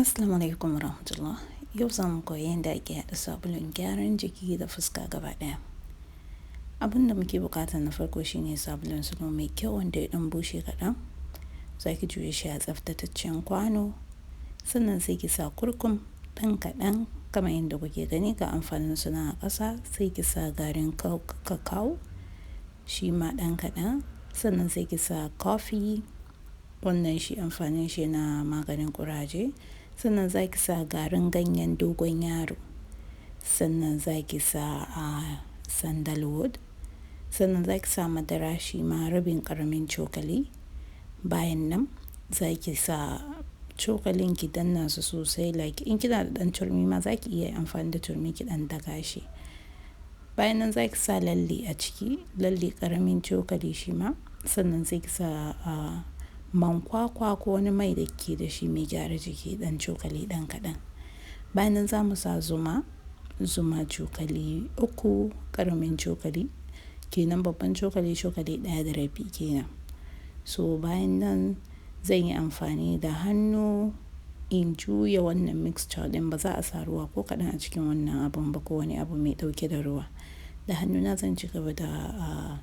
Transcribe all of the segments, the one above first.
Assalamu alaikum warahmatullah. Yau za mu koyi yadda ake haɗa sabulun gyaran jiki da fuska gaba ɗaya. Abin da muke bukata na farko shine sabulun salo mai kyau wanda ya ɗan bushe kaɗan. Za ki juye shi a tsaftataccen kwano. Sannan sai ki sa kurkum ɗan kaɗan kamar yadda kuke gani ga amfanin suna a ƙasa. Sai ki sa garin kakao shi ma ɗan kaɗan. Sannan sai ki sa kofi, wannan shi amfanin shi na maganin ƙuraje. Sannan za ki sa garin ganyen dogon yaro. Sannan za ki sa sandalwood. Sannan za ki sa madara shi ma rabin ƙaramin cokali. Bayan nan za ki sa cokalin ki danna su sosai, like in kina da ɗan turmi ma za ki iya amfani da turmi ki ɗan daga shi. Bayan nan za ki sa lalle a ciki, lalle ƙaramin cokali shi ma. Sannan sai ki sa man kwakwa ko wani mai da ke da shi mai gyara jiki ɗan cokali ɗan kaɗan. Bayan nan za mu sa zuma cokali 3 ƙaramin cokali kenan, babban cokali 1.5 kenan. So bayan nan zan yi amfani da hannu in juya wannan mixture ɗin, ba za a sa ruwa ko kaɗan a cikin wannan abun ba ko wani abu mai ɗauke da ruwa. Da hannuna zan ci gaba da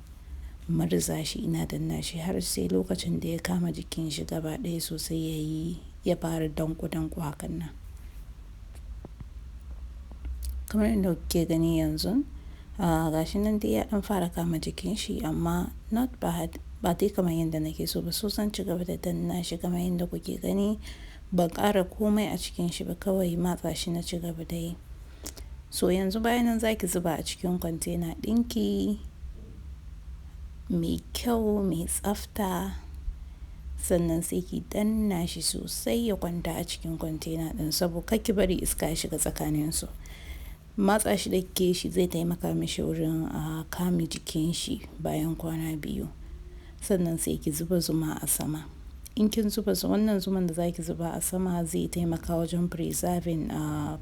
marza shi, ina danna shi har sai lokacin da ya kama jikin shi gaba ɗaya sosai ya fara danko hakan nan. Kamar yadda kuke gani yanzu gashi nan dai ya ɗan fara kama jikin shi, amma not bad, ba dai kamar yadda nake so ba. So zan ci gaba da danna shi kamar yadda kuke gani, ban ƙara komai a cikin shi ba, kawai matsa shi na ci gaba da yi. So yanzu bayan nan za ki zuba a cikin kwantena ɗinki mai kyau mai tsafta. Sannan sai ki danna shi sosai ya kwanta a cikin kwantena ɗin, saboda kar ki bari iska ya shiga tsakanin su. Matsa shi da ke shi zai taimaka mishi wurin kame jikin shi bayan kwana 2. Sannan sai ki zuba zuma a sama. In kin zuba wannan zuman da za ki zuba a sama zai taimaka wajen preserving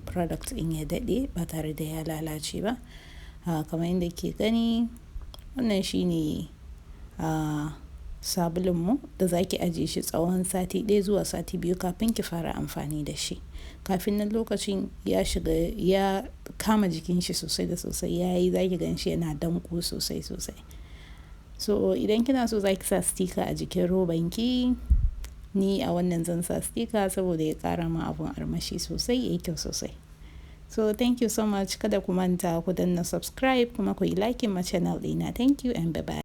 product in ya daɗe ba tare da ya lalace ba. Kamar yadda ke gani, wannan shine sabulunmu da za ki ajiye shi tsawon sati 1 zuwa sati 2 kafin ki fara amfani da shi. Kafin nan lokacin ya kama jikin shi sosai da sosai, yayi za ki gan shi yana danko sosai. So idan kina so za ki sa sticker a jikin roban ki. Ni a wannan zan sa sticker saboda ya ƙara ma abun armashi sosai, yayi kyau sosai. So thank you so much. Kada ku manta ku danna subscribe kuma ku yi like ma channel ɗina. Thank you and bye bye.